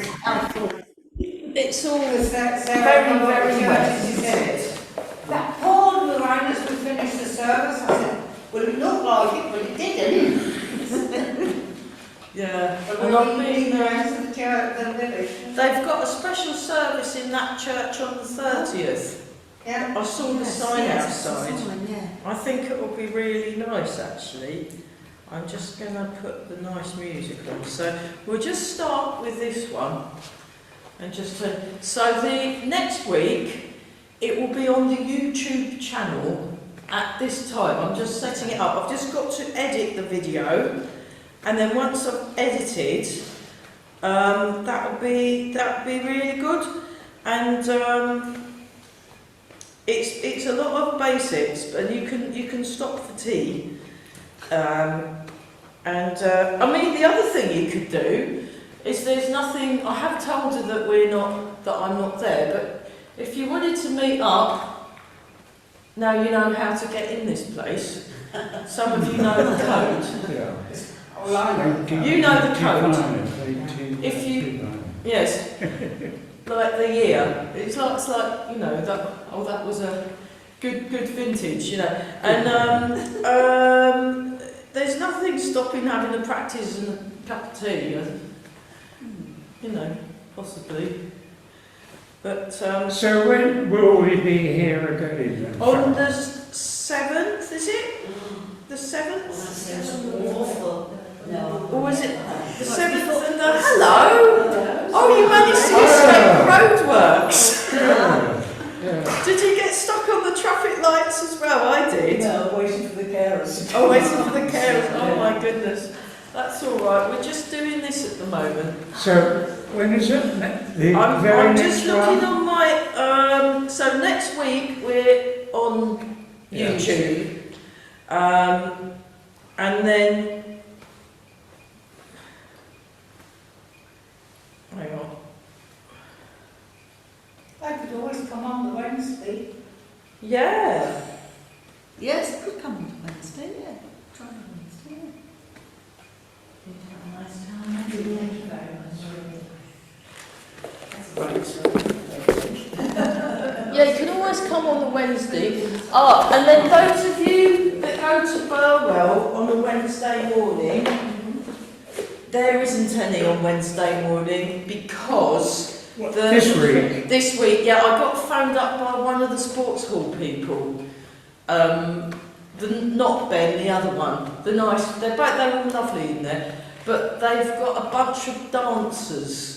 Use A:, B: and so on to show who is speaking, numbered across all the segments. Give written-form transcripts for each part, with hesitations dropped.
A: council.
B: It's all
C: Because that's
B: very, very wet.
C: She said, that poured the rain as we finished the service. I said, well, it looked like it, but it didn't.
B: Yeah,
C: But
B: and
C: we
B: I've
C: need
B: been,
C: the rain to the church, the village.
B: they've got a special service in that church on the 30th.
C: Yeah.
B: I saw the
A: Yes,
B: sign
A: yes,
B: outside.
A: the sign, yeah.
B: I think it will be really nice actually. I'm just going to put the nice music on. So we'll just start with this one. And just so the next week it will be on the YouTube channel at this time. I'm just setting it up. I've just got to edit the video, and then once I've edited, that'll be really good. And it's a lot of basics, and you can stop for tea. I mean, the other thing you could do is there's nothing. I have told her that I'm not there, but if you wanted to meet up, now you know how to get in this place. Some of you know the code.
D: Yeah.
C: Oh, I know.
B: You know the code. If you, yes, like the year. It's like you know that. Oh, that was a good vintage, you know. And there's nothing stopping having a practice and a cup of tea. You know, possibly. But
D: So when will we be here again then?
B: on the 7th, is it? The 7th?
A: Awful. No.
B: Or was it the 7th and the... Hello! Oh, you managed to escape the roadworks!
D: Yeah.
B: Did you get stuck on the traffic lights as well? I did.
E: No, waiting for the carers.
B: Oh, waiting for the carers. Oh my goodness. That's all right. We're just doing this at the moment.
D: So when is it? The very
B: I'm
D: next
B: just looking
D: one?
B: on my... so next week we're on
D: Yeah.
B: YouTube. And then... Hang on.
C: I could always come on the Wednesday.
B: Yeah.
A: Yes, it could come on Wednesday, yeah. Try on Wednesday, yeah.
B: Yeah, you can always come on the Wednesday. Oh, and then those of you that go to Burwell on a Wednesday morning, there isn't any on Wednesday morning because
D: This week?
B: This week, yeah, I got phoned up by one of the sports hall people. Not Ben, the other one. They're all lovely in there, but they've got a bunch of dancers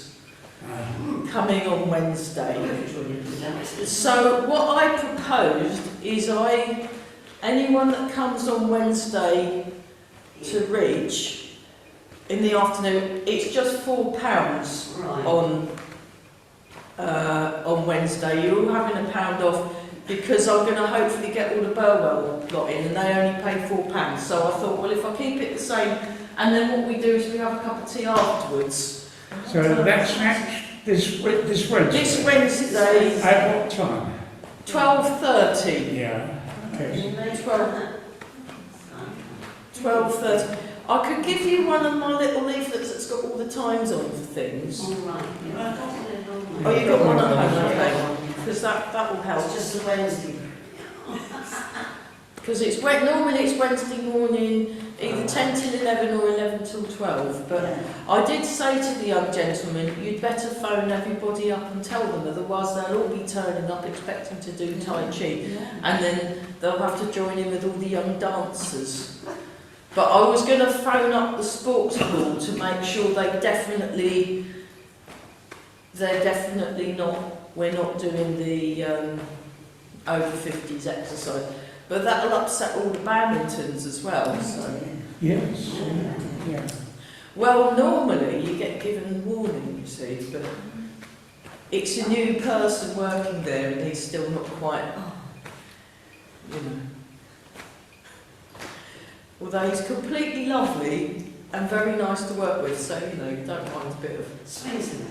B: coming on Wednesday. So what I proposed is anyone that comes on Wednesday to Ridge in the afternoon, it's just £4 on Wednesday. You're all having £1 off because I'm going to hopefully get all the Burwell lot in, and they only pay £4. So I thought, well, if I keep it the same, and then what we do is we have a cup of tea afterwards.
D: So that's this Wednesday?
B: This Wednesday,
D: At what time?
B: 12:30.
D: Yeah. Okay.
B: 12:30. I could give you one of my little leaflets that's got all the times on for things.
A: All right, yeah.
B: Oh, you got one at home, okay? Because that will help.
A: Just a Wednesday.
B: Because normally it's Wednesday morning, either 10 till 11 or 11 till 12. But
A: Yeah.
B: I did say to the young gentleman, you'd better phone everybody up and tell them, otherwise they'll all be turning up expecting to do Tai Chi.
A: Yeah.
B: And then they'll have to join in with all the young dancers. But I was going to phone up the sports hall to make sure they're definitely not, we're not doing the over 50s exercise. But that'll upset all the badmintons as well. So.
D: Yes. Yeah.
B: Well, normally you get given warning, you see, but it's a new person working there and he's still not quite, you know. Although he's completely lovely and very nice to work with, so, you know, you don't mind a bit of...
A: Spencer,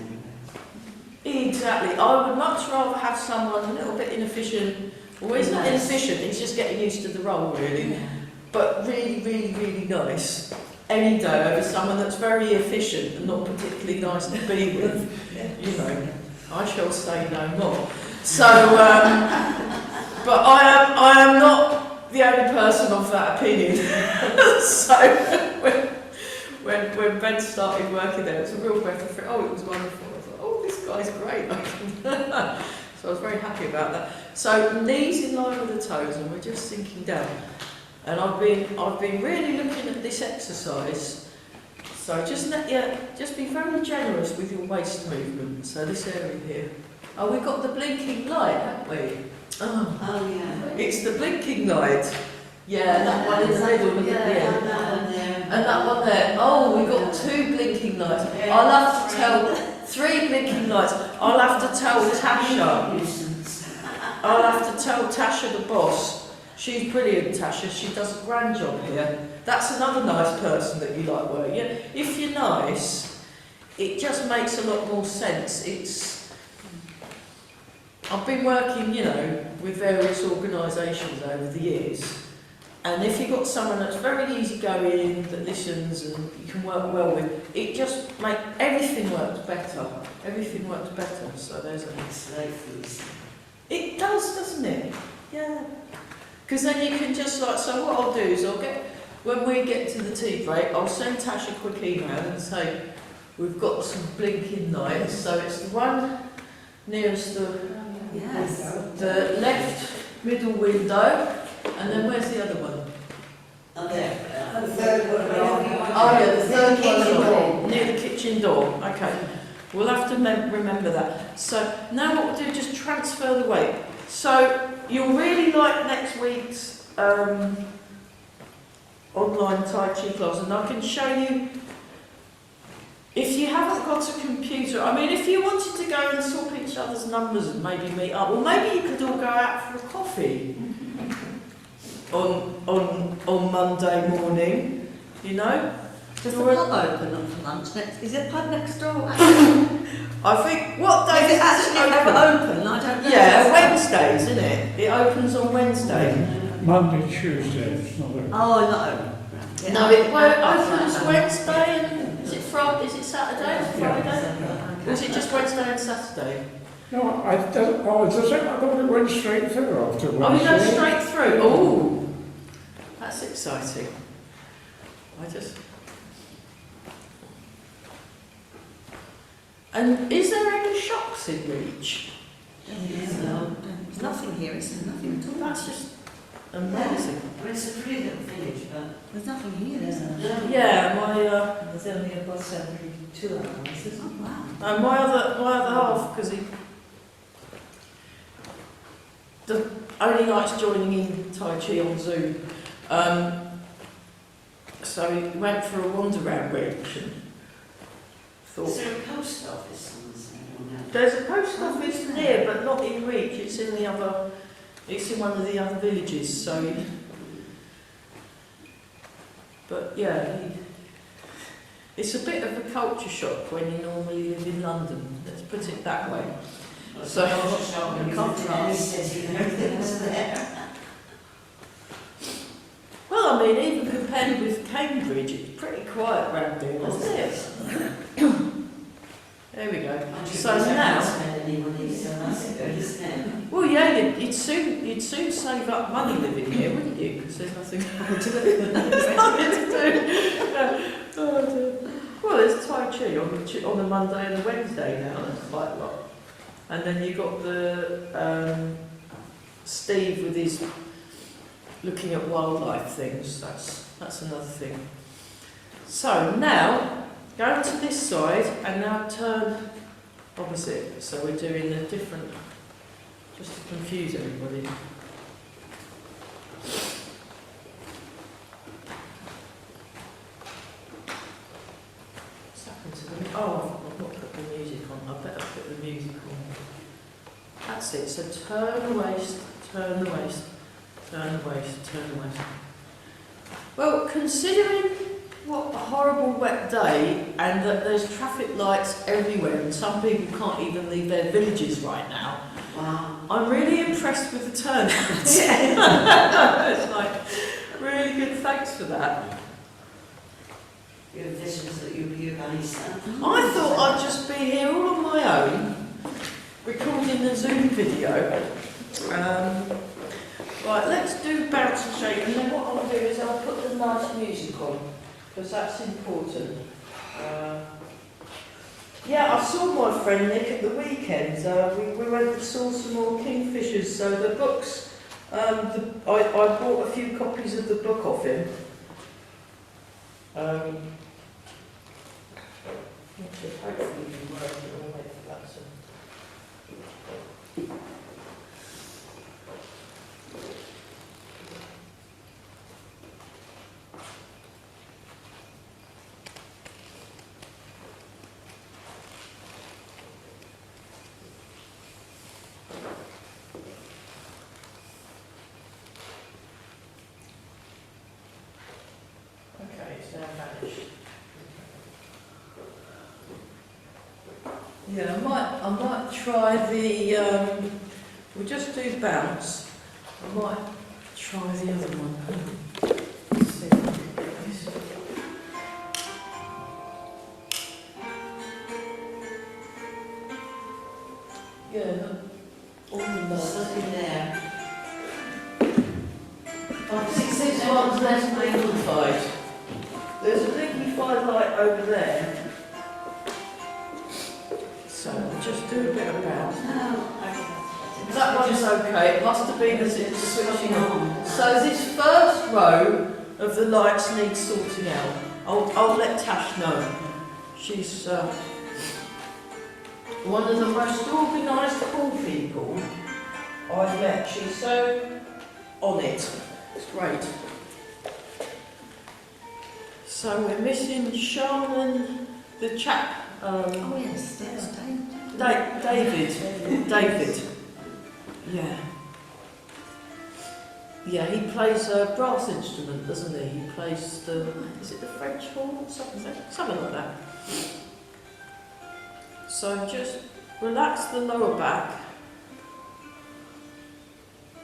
B: Exactly. I would much rather have someone a little bit inefficient. Well, he's not inefficient, he's just getting used to the role, really.
A: Yeah.
B: But really, really, really nice. any day over someone that's very efficient and not particularly nice to be with. You know, I shall say no more. So, but I am not the only person of that opinion. So when Ben started working there, it was a real breath of fresh. Oh, it was wonderful. I thought, oh, this guy's great. So I was very happy about that. So knees in line with the toes, and we're just sinking down. And I've been really looking at this exercise. So just be very generous with your waist movement. So this area here. Oh, we've got the blinking light, haven't we?
A: Oh, yeah.
B: It's the blinking light. Yeah, that one in the middle and at the end. And that one there. Oh, we've got 2 blinking lights. I'll have to tell 3 blinking lights. I'll have to tell Tasha. I'll have to tell Tasha, the boss. She's brilliant, Tasha. She does a grand job here. That's another nice person that you like working. Yeah, if you're nice, it just makes a lot more sense. I've been working, you know, with various organisations over the years, and if you've got someone that's very easygoing, that listens and you can work well with, it just makes everything works better. Everything works better. So there's a It does, doesn't it? Yeah. Because then you can just like, so what I'll do is when we get to the tea break, I'll send Tasha a quick email and say, we've got some blinking lights. So it's the one nearest the left middle window, and then where's the other one?
C: The third one.
B: Oh yeah, the third one near the kitchen door. Okay, we'll have to remember that. So now what we'll do, just transfer the weight. So you'll really like next week's online Tai Chi class, and I can show you. If you haven't got a computer, I mean, if you wanted to go and swap each other's numbers and maybe meet up, or maybe you could all go out for a coffee on Monday morning, you know.
A: Does the pub open up for lunch next? Is it pub next door?
B: I think, what day
A: Does it actually ever open? I don't know.
B: Yeah, Wednesdays, isn't it? It opens on Wednesday.
D: Monday, Tuesday, it's not open.
A: Oh, not open. Yeah.
B: No, it opens Wednesday and is it Friday? Is it Saturday or Friday? Or is it just Wednesday and Saturday?
D: No, does it? I thought it went straight through after
B: Oh,
D: Wednesday.
B: you go straight through. Oh, that's exciting. And is there any shops in Reach?
A: No, there's nothing here. It's nothing at all.
B: That's just amazing.
C: It's a pretty little village, but
A: There's nothing here, is there?
B: Yeah,
E: There's only a bus every 2 hours, isn't
A: Oh,
E: it?
A: wow.
B: my other half, because he only likes joining in Tai Chi on Zoom. So he went for a wander around Reach and thought.
C: is there a post office on this area?
B: There's a post office near, but not in Reach. It's in one of the other villages. So, but yeah, it's a bit of a culture shock when you normally live in London. Let's put it that way. So, well, I mean, even compared with Cambridge, it's pretty quiet around here, isn't it? There we go. So now, well, yeah, you'd soon save up money living here, wouldn't you? Because there's nothing to do. There's nothing to do. Oh, dear. Well, there's Tai Chi on a Monday and a Wednesday now. That's quite a lot. And then you got the Steve with his looking at wildlife things. That's another thing. So now, go to this side and now turn opposite. So we're doing a different, just to confuse everybody. What's happened to them? Oh, I've not put the music on. I better put the music on. That's it. So turn the waist, turn the waist, turn the waist, turn the waist. Well, considering what a horrible wet day and that there's traffic lights everywhere and some people can't even leave their villages right now,
C: Wow.
B: I'm really impressed with the turnout. It's like, really good, thanks for that.
C: Your visions that you realise that.
B: I thought I'd just be here all on my own, recording the Zoom video. Right, let's do bounce and shake, and then what I'll do is I'll put the nice music on, because that's important. Yeah, I saw my friend Nick at the weekend. We went and saw some more Kingfishers, so the books, I bought a few copies of the book off him. Hopefully you work it all wait for that. Okay, it's now vanished. Yeah, I might try the, we'll just do bounce. I might try the other one. Let's see if I can get this. Yeah, all the notes.
C: Nothing there.
B: I think this one's less magnified. There's a magnified light over there. So I'll just do a bit of bounce. That one's okay. It must have been as it's switching on. So this first row of the lights needs sorting out. I'll let Tash know. She's one of the most organised pool people I've met. She's so on it. It's great. So we're missing Sharman, the chap.
A: Oh yes, that's
B: David. Yeah. Yeah, he plays a brass instrument, doesn't he? He plays the, is it the French horn or something? Something like that. So just relax the lower back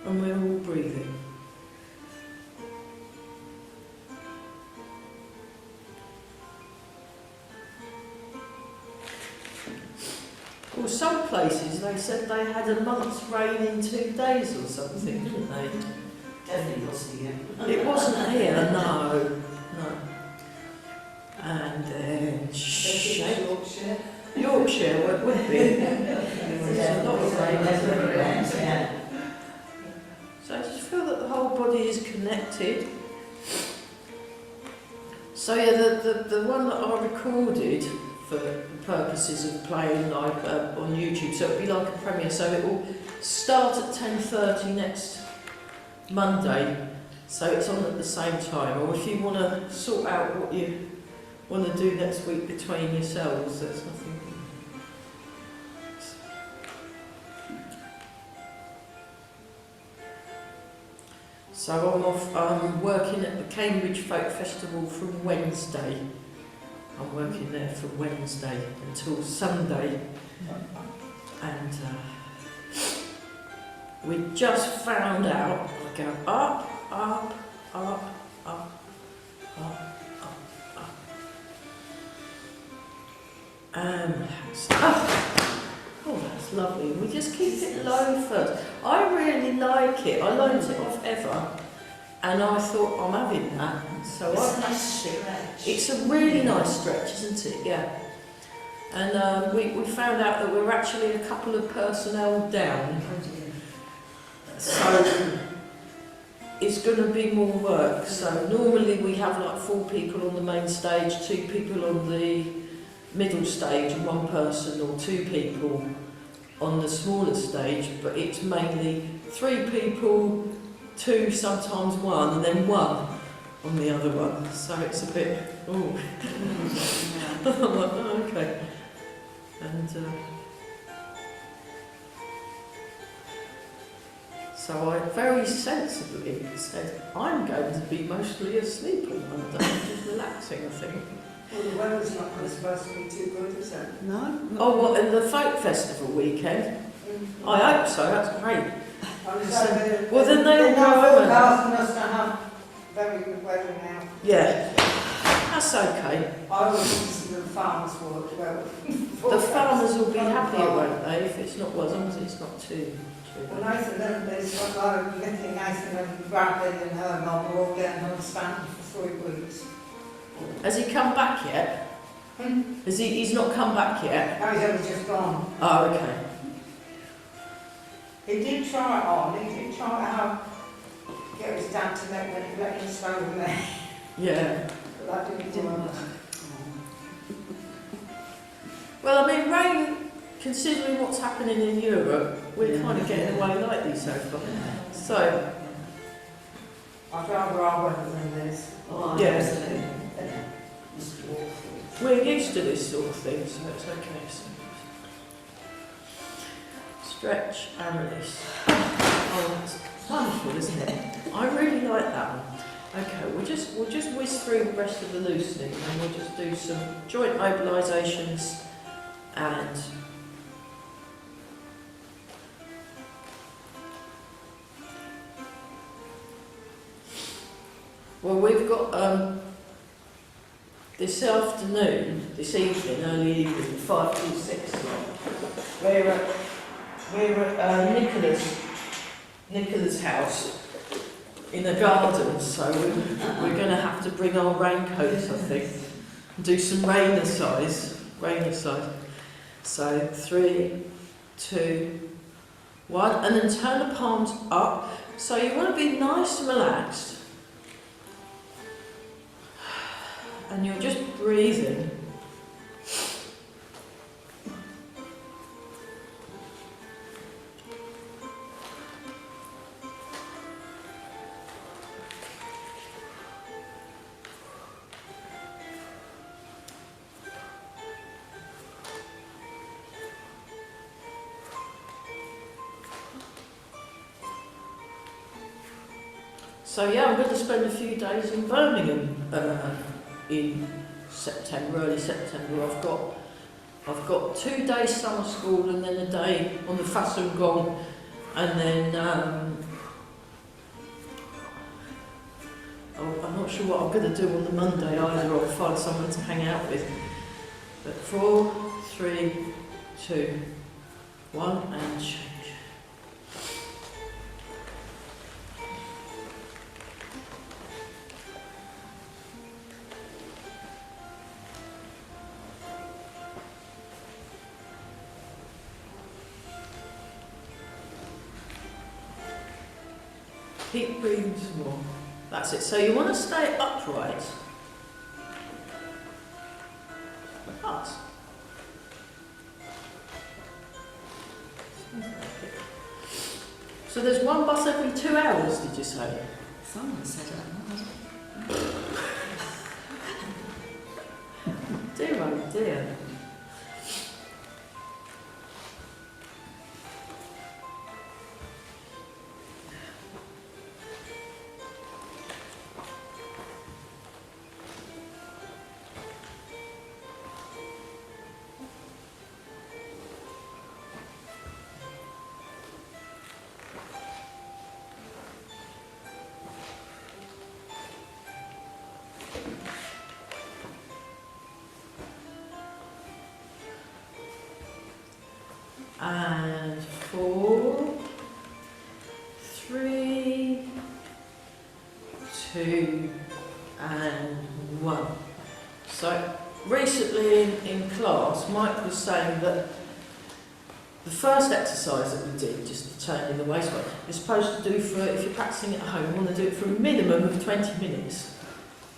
B: and we're all breathing. Well, some places they said they had a month's rain in 2 days or something, didn't they?
C: Definitely wasn't here.
B: It wasn't here, no. And then Yorkshire, well, it would be. There's a lot of rain everywhere.
C: Yeah.
B: So I just feel that the whole body is connected. So yeah, the one that I recorded for purposes of playing like on YouTube, so it'll be like a premiere. So it will start at 10:30 next Monday. So it's on at the same time. Or if you want to sort out what you want to do next week between yourselves, there's nothing. So I'm working at the Cambridge Folk Festival from Wednesday. I'm working there from Wednesday until Sunday. And we just found out, I go up, up, up, up, up, up, up. Oh, that's lovely. We just keep it low first. I really like it. I learned it off Eva, and I thought I'm having that. So
C: It's a nice stretch.
B: it's a really nice stretch, isn't it? Yeah. And we found out that we're actually a couple of personnel down. So it's going to be more work. So normally we have like 4 people on the main stage, 2 people on the middle stage, and 1 person or 2 people on the smaller stage. But it's mainly 3 people, 2, sometimes 1, and then 1 on the other one. So it's a bit, oh. I'm like, oh, okay. And so I very sensibly said, I'm going to be mostly asleep on Monday, just relaxing, I think.
F: Well, the weather's not supposed to be too good, is it?
A: No.
B: Oh, what, in the folk festival weekend? I hope so, that's great. Well, then they all go home.
F: They're forecasting us to have very good weather now.
B: Yeah. That's okay.
C: I would consider the farmers' work well.
B: The farmers will be happier, won't they, if it's not, well, as long as it's not too.
C: Well, Nathan Lennox, what I think Nathan and Bradley and her mum were all getting on Stanton for 3 weeks.
B: Has he come back yet? He's not come back yet?
C: No, he's only just gone.
B: Oh, okay.
C: He did try it on, he did try to get his dad to let him stay with me,
B: Yeah.
C: but that didn't work.
B: Well, I mean, rain, considering what's happening in Europe, we're kind of getting away lightly so far. So,
C: I'd rather our weather than this.
E: Oh,
B: Yeah.
E: absolutely.
B: we're used to this sort of thing, so it's okay. So. Stretch and release. Oh, that's wonderful, isn't it? I really like that one. Okay, we'll just whiz through the rest of the loosening and we'll just do some joint mobilisations and well, we've got this evening, early evening, 5 till 6 o'clock. We're at Nicola's house in the garden, so we're going to have to bring our raincoats, I think, and do some rain exercise. So 3, 2, 1, and then turn the palms up. So you want to be nice and relaxed, and you're just breathing. So yeah, I'm going to spend a few days in Birmingham in September, early September. I've got 2 days summer school and then a day on the Fassum Gong, and then I'm not sure what I'm going to do on the Monday either. I'll find someone to hang out with. But 4, 3, 2, 1, and change. Keep breathing some more. That's it. So you want to stay upright. But so there's one bus every 2 hours, did you say?
A: Someone said it.
B: Dear oh dear. And 4, 3, 2, and 1. So recently in class, Mike was saying that the first exercise that we did, just the turning the waist weight, you're supposed to do for, if you're practicing at home, you want to do it for a minimum of 20 minutes.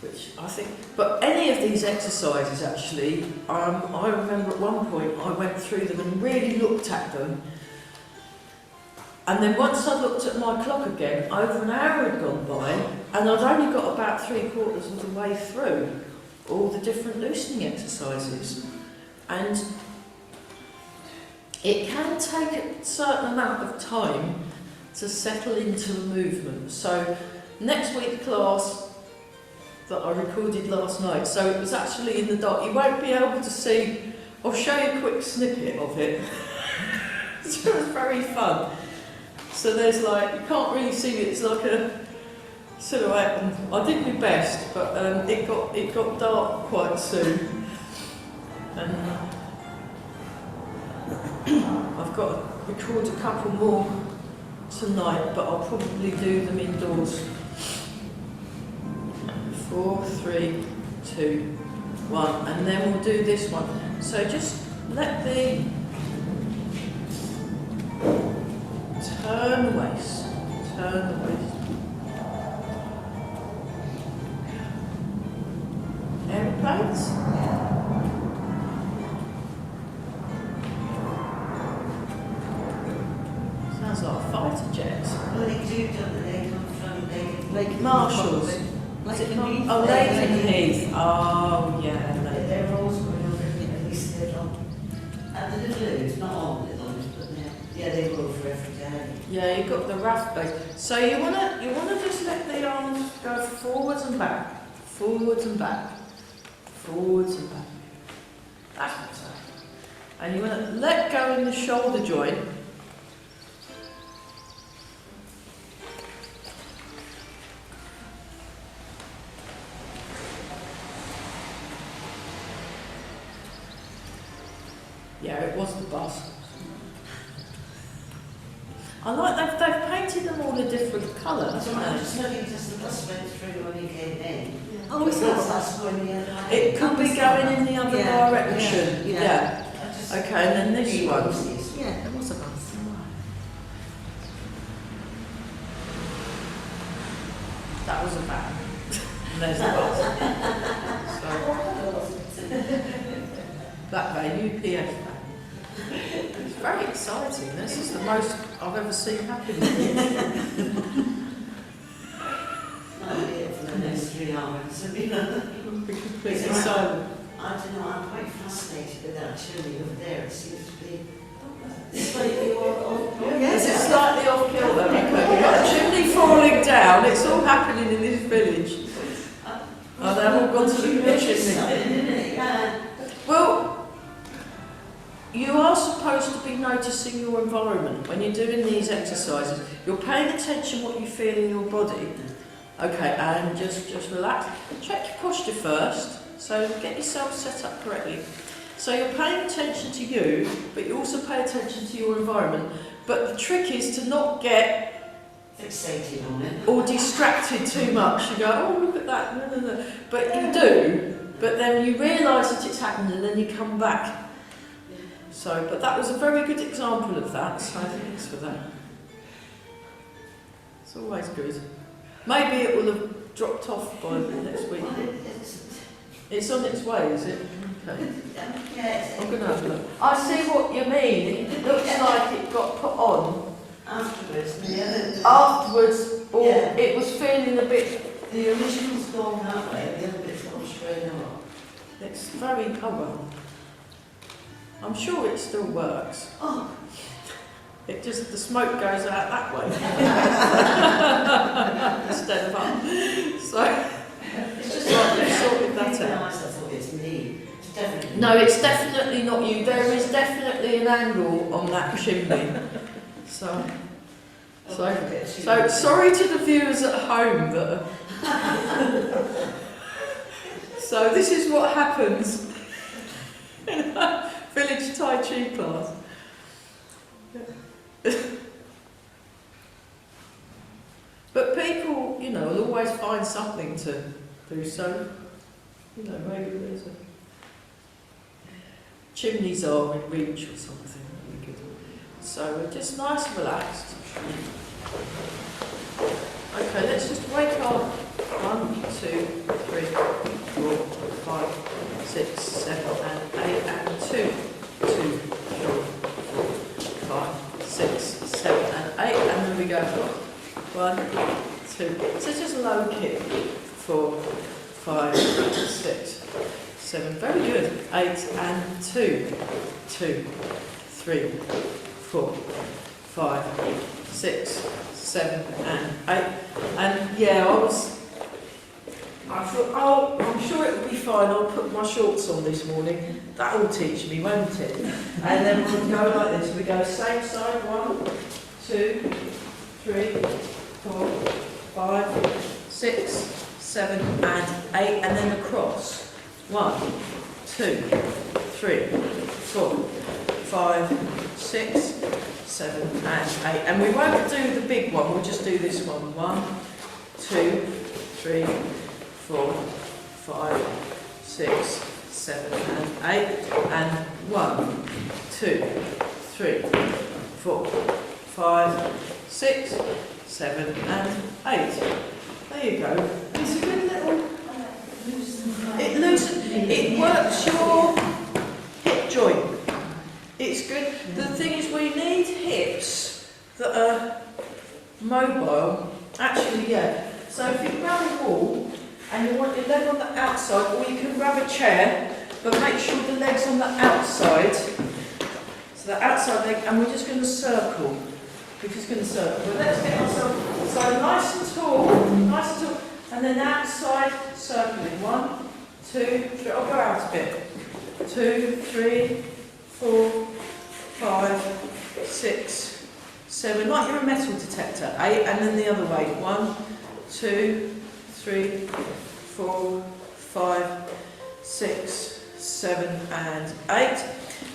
B: Which I think, but any of these exercises actually, I remember at one point I went through them and really looked at them, and then once I looked at my clock again, over an hour had gone by, and I'd only got about 3/4 of the way through all the different loosening exercises, and it can take a certain amount of time to settle into the movement. So next week's class that I recorded last night, so it was actually in the dark. You won't be able to see. I'll show you a quick snippet of it. So it was very fun. So there's like, you can't really see it, it's like silhouette, and I did my best, but it got dark quite soon, and I've got to record a couple more tonight, but I'll probably do them indoors. 4, 3, 2, 1, and then we'll do this one. So just let the turn the waist, turn the waist. Aeroplanes? Sounds like a fighter jet.
C: Well, they do, don't they? They come from
A: Lake
B: Marshalls.
A: Lake
B: Is it
A: and Heath.
B: Oh, Lakenheath. Oh, yeah.
C: They're always going over it, at least they're on. And the little loads, not all the little loads, but they go for every day.
B: Yeah, you've got the rough base. So you wanna just let the arms go forwards and back, forwards and back, forwards and back. That's better. And you wanna let go in the shoulder joint. Yeah, it was the bus. I like they've painted them all a different colour,
C: That's
B: haven't
C: what I'm
B: they?
C: just looking, just the bus went through when he came in.
A: Oh, it's not.
C: That's going the other way.
B: It could be going in the other
A: Yeah,
B: direction.
A: yeah,
B: Yeah.
C: I just-
B: Okay, and then this one.
A: Yeah, there was a bus.
B: That was a van. And there's the bus. So, that van, UPF van. It's very exciting. This is the most I've ever seen happen.
C: I'll be here for the next 3 hours. I mean,
B: Be completely silent.
C: I don't know, I'm quite fascinated with that chimney over there. It seems to be slightly off.
B: Yes, it's slightly off kilter because we've got a chimney falling down. It's all happening in this village. Oh, they've all gone to the chimney.
C: Yeah.
B: Well, you are supposed to be noticing your environment when you're doing these exercises. You're paying attention what you feel in your body. Okay, and just relax. Check your posture first. So get yourself set up correctly. So you're paying attention to you, but you also pay attention to your environment. But the trick is to not get
C: Fixated on it.
B: or distracted too much. You go, oh, look at that. No, no, no. But you do, but then you realise that it's happened and then you come back. So, but that was a very good example of that, so thanks for that. It's always good. Maybe it will have dropped off by next week.
C: Well,
B: It's on its way, is it? Okay.
C: yeah,
B: I'm going to have a look. I see what you mean. It looks like it got put on
C: afterwards,
B: afterwards, or
C: Yeah.
B: it was feeling a bit.
C: the original's gone that way, the other bit's gone straight up.
B: It's very. Oh well. I'm sure it still works.
C: Oh,
B: It just, the smoke goes out that way instead of up. So
C: it's just
B: like we've sorted that
C: I
B: out.
C: thought it's me. It's definitely
B: No, it's definitely not you. There is definitely an angle on that chimney. So sorry to the viewers at home that are... So this is what happens in a village Tai Chi class. But people, you know, will always find something to do, so, you know, maybe there's a... Chimneys are in reach or something, that'd be good. So we're just nice and relaxed. Okay, let's just wake up. 1, 2, 3, 4, 5, 6, 7 and 8 and 2. 2, 3, 4, 5, 6, 7 and 8 and then we go 1, 2. So just low kick. 4, 5, 6, 7. Very good. 8 and 2. 2, 3, 4, 5, 6, 7 and 8. And yeah, I thought, oh, I'm sure it'll be fine. I'll put my shorts on this morning. That'll teach me, won't it? And then we'll go like this. We go same side. 1, 2, 3, 4, 5, 6, 7 and 8, and then across. 1, 2, 3, 4, 5, 6, 7 and 8. And we won't do the big one, we'll just do this one. 1, 2, 3, 4, 5, 6, 7 and 8. And 1, 2, 3, 4, 5, 6, 7 and 8. There you go. It's a good little... It loosens, it works your hip joint. It's good. The thing is, we need hips that are mobile. Actually, yeah. So if you grab a wall and you want your leg on the outside, or you can grab a chair, but make sure the leg's on the outside. So the outside leg, and we're just going to circle. We're just going to circle. But let's get ourselves so nice and tall, and then outside circling. 1, 2, 3. I'll go out a bit. 2, 3, 4, 5, 6, 7. Like you're a metal detector. 8, and then the other way. 1, 2, 3, 4, 5, 6, 7, and 8.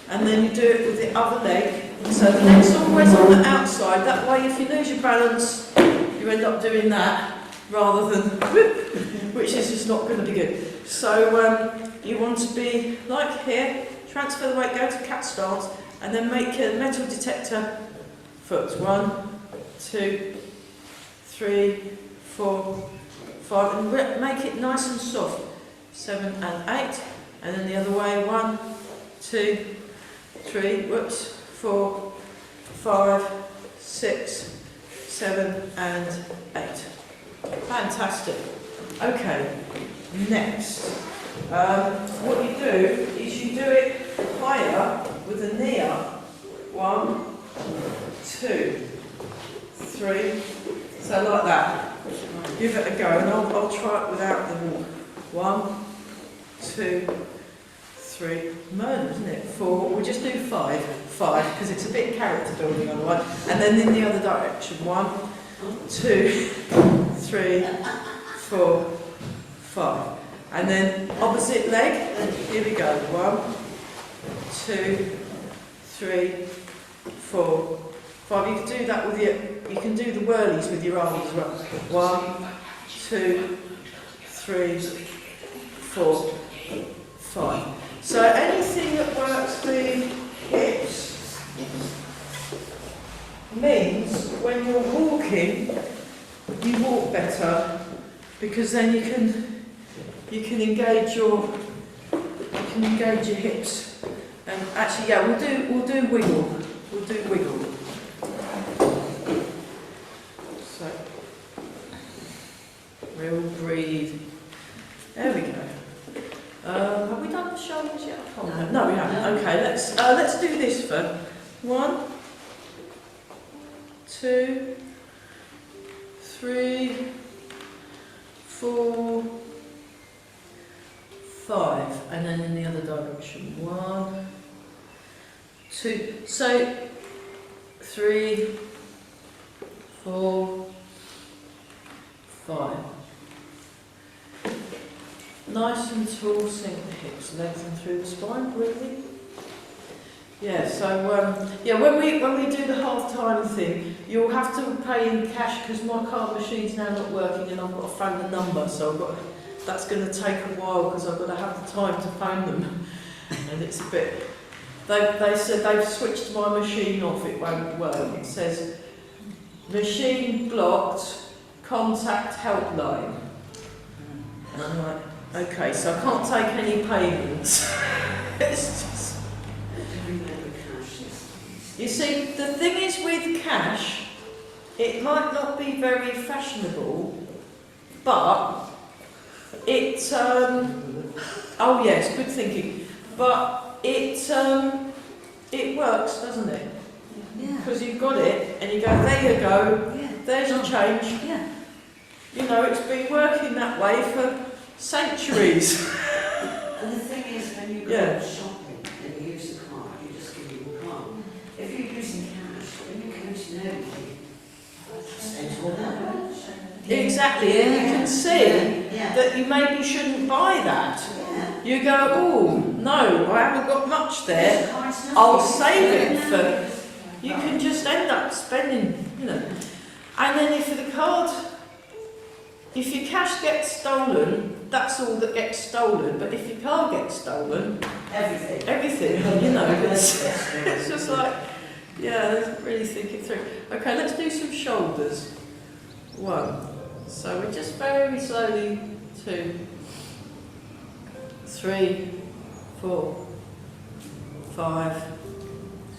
B: And then you do it with the other leg. So the leg's always on the outside. That way, if you lose your balance, you end up doing that rather than whoop, which is just not going to be good. So you want to be like here, transfer the weight, go to cat stance, and then make a metal detector foot. 1, 2, 3, 4, 5, and make it nice and soft. 7 and 8, and then the other way. 1, 2, 3, whoops, 4, 5, 6, 7 and 8. Fantastic. Okay, next. What you do is you do it higher with a knee up. 1, 2, 3. So like that. Give it a go, and I'll try it without the wall. 1, 2, 3. Murder, isn't it? 4. We'll just do 5, because it's a bit character building otherwise. And then in the other direction. 1, 2, 3, 4, 5. And then opposite leg. Here we go. 1, 2, 3, 4, 5. You can do that with your. You can do the whirlies with your arms as well. 1, 2, 3, 4, 5. So anything that works the hips means when you're walking, you walk better, because then you can engage your hips. And actually, yeah, we'll do wiggle. We'll do wiggle. So we'll breathe. There we go. Have we done the shoulders yet? Oh, no, we haven't. Okay, let's do this first. 1, 2, 3, 4, 5, and then in the other direction. 1, 2. So 3, 4, 5. Nice and tall, sink the hips, lengthen through the spine, breathing. Yeah, so yeah, when we do the half-time thing, you'll have to pay in cash, because my card machine's now not working and I've got to phone the number, so that's going to take a while, because I've got to have the time to phone them. And it's a bit... They said they've switched my machine off, it won't work. It says, machine blocked, contact helpline. And I'm like, okay, so I can't take any payments. It's just... You see, the thing is with cash, it might not be very fashionable, but it, oh yes, good thinking, but it works, doesn't it?
A: Yeah.
B: Because you've got it, and you go, there you go,
A: Yeah.
B: there's your change.
A: Yeah.
B: You know, it's been working that way for centuries.
C: And the thing is, when you go shopping and you use a card, you just give you a card. If you're using cash, when you go to know you spend all that.
B: Exactly, and you can see
C: Yeah.
B: that you maybe shouldn't buy that.
C: Yeah.
B: You go, oh, no, I haven't got much there. I'll save it for... You can just end up spending, you know. And then if the card, if your cash gets stolen, that's all that gets stolen. But if your car gets stolen, everything, you know, it's just like, yeah, really think it through. Okay, let's do some shoulders. 1. So we just very slowly 2, 3, 4, 5,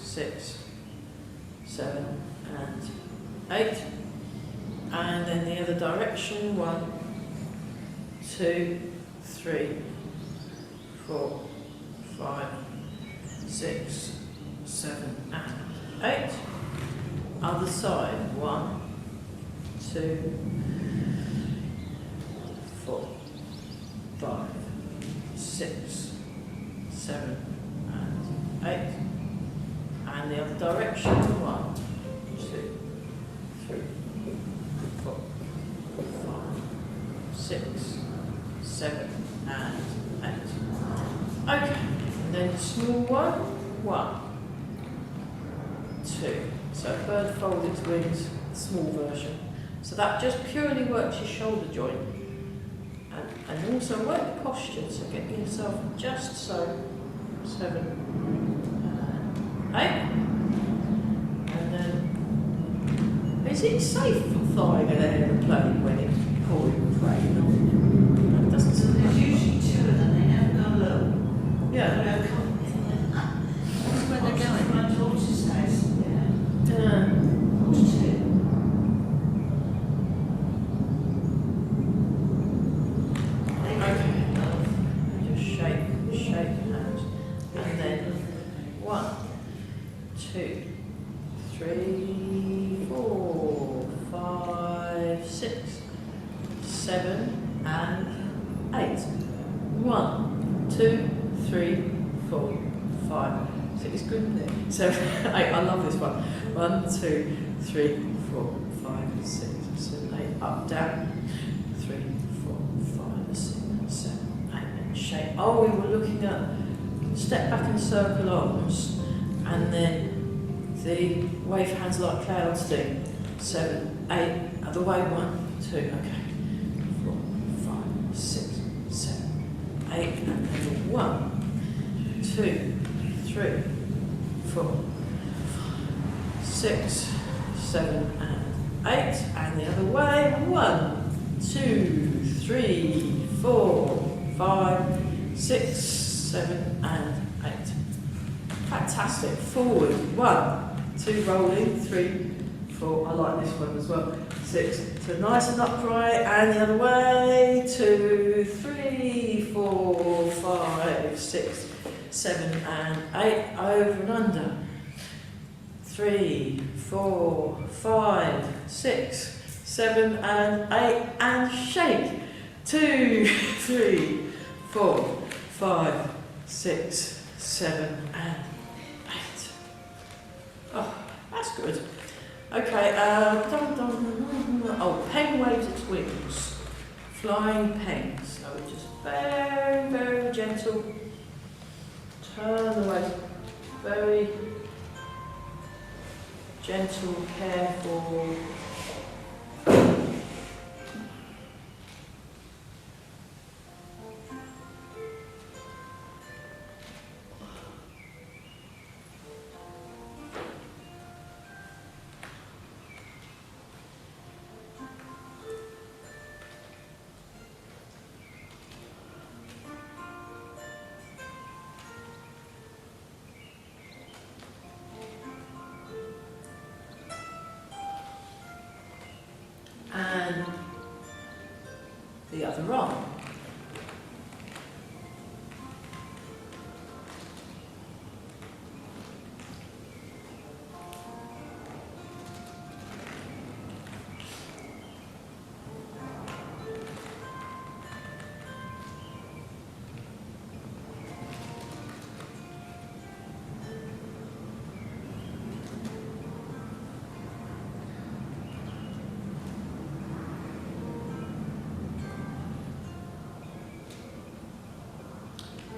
B: 6, 7, and 8. And then the other direction. 1, 2, 3, 4, 5, 6, 7, and 8. Other side. 1, 2, 4, 5, 6, 7, and 8. And the other direction. 1, 2, 3, 4, 5, 6, 7, and 8. Okay, and then the small one. 1, 2. So bird folds its wings, small version. So that just purely works your shoulder joint. And also work the posture, so get yourself just so. 7, and 8. And then, is it safe flying an aeroplane when it's pouring with rain? It doesn't seem
C: There's
B: like
C: usually 2 of them, they never go low.
B: Yeah.
A: That's where they're going.
C: My daughter's house, yeah.
B: Yeah.
C: What's 2?
B: Okay. Just shake, hands. And then 1, 2, 3, 4, 5, 6, 7, and 8. 1, 2, 3, 4, 5. So it's good, isn't it? 7, 8. I love this one. 1, 2, 3, 4, 5, 6, 7, 8. Up, down. 3, 4, 5, 6, 7, 8. And shake. Oh, we were looking at step back and circle arms, and then the wave hands like clouds thing. 7, 8. Other way. 1, 2. Okay. 4, 5, 6, 7, 8. And then 1, 2, 3, 4, 6, 7, and 8. And the other way. 1, 2, 3, 4, 5, 6, 7, and 8. Fantastic. Forward. 1, 2, rolling. 3, 4. I like this one as well. 6. So nice and upright. And the other way. 2, 3, 4, 5, 6, 7, and 8. Over and under. 3, 4, 5, 6, 7, and 8. And shake. 2, 3, 4, 5, 6, 7, and 8. Oh, that's good. Okay, oh, pen waves its wings. Flying pen. So just very, very gentle. Turn away. Very gentle, careful. And the other arm.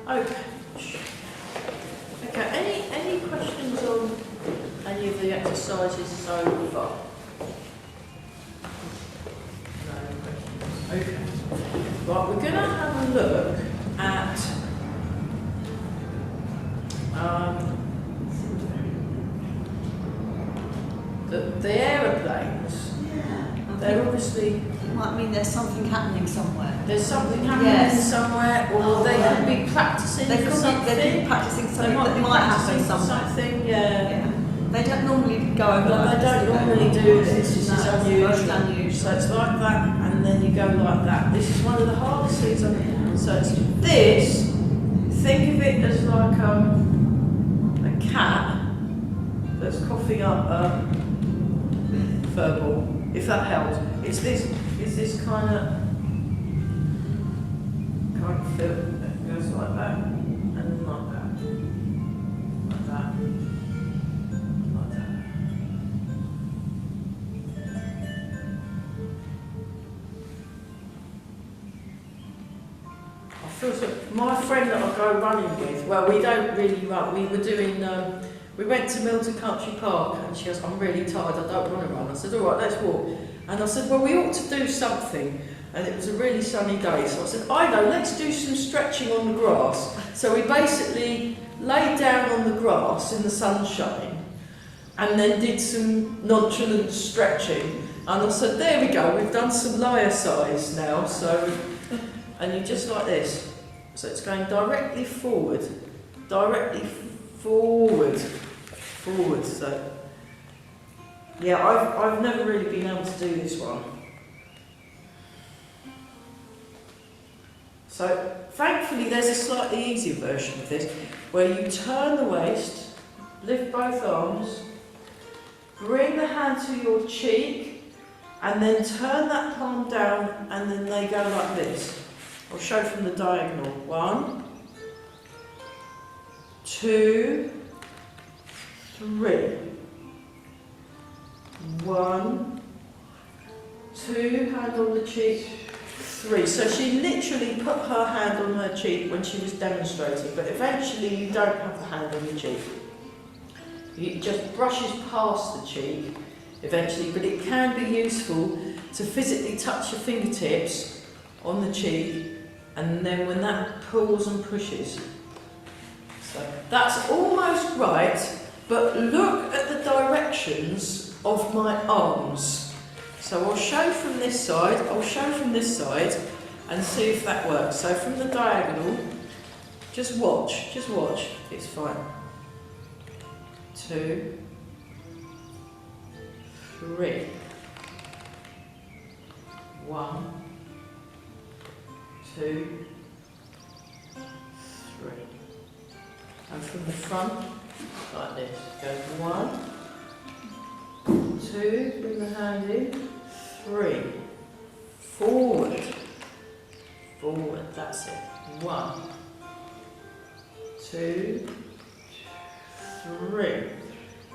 B: Okay. Okay, any questions on any of the exercises so far? No questions. Okay. Right, we're going to have a look at the aeroplanes.
A: Yeah.
B: They're obviously,
A: It might mean there's something happening somewhere.
B: there's something happening
A: Yes.
B: somewhere, or they could be practicing
A: They
B: for
A: could
B: something.
A: be practicing
B: They
A: something
B: might
A: that
B: be
A: might happen
B: practicing for
A: somewhere.
B: something, yeah.
A: Yeah. They don't normally go over
B: No,
A: like
B: they don't
A: this,
B: normally do this. This is
A: No, it's
B: unusual.
A: most unusual.
B: So it's like that, and then you go like that. This is one of the hardest things I've done. So it's this. Think of it as like a cat that's coughing up a fur ball. If that helps, it's this kind of feel that goes like that, and like that, like that, like that. I feel so. My friend that I go running with, well, we don't really run. We were doing. We went to Milton Country Park, and she goes, "I'm really tired. I don't want to run." I said, "All right, let's walk." And I said, "Well, we ought to do something." And it was a really sunny day, so I said, "I know. Let's do some stretching on the grass." So we basically laid down on the grass in the sunshine, and then did some nonchalant stretching. And I said, "There we go. We've done some lie size now." So. And you just like this. So it's going directly forward. So yeah, I've never really been able to do this one. So thankfully there's a slightly easier version of this where you turn the waist, lift both arms, bring the hand to your cheek, and then turn that palm down, and then they go like this. I'll show from the diagonal. 1, 2, 3. 1, 2, hand on the cheek, 3. So she literally put her hand on her cheek when she was demonstrating, but eventually you don't have the hand on your cheek. It just brushes past the cheek eventually, but it can be useful to physically touch your fingertips on the cheek, and then when that pulls and pushes. So that's almost right, but look at the directions of my arms. So I'll show from this side, and see if that works. So from the diagonal, just watch, it's fine. 2, 3. 1, 2, 3. And from the front, like this. Go 1, 2, bring the hand in, 3. Forward. That's it. 1, 2, 3.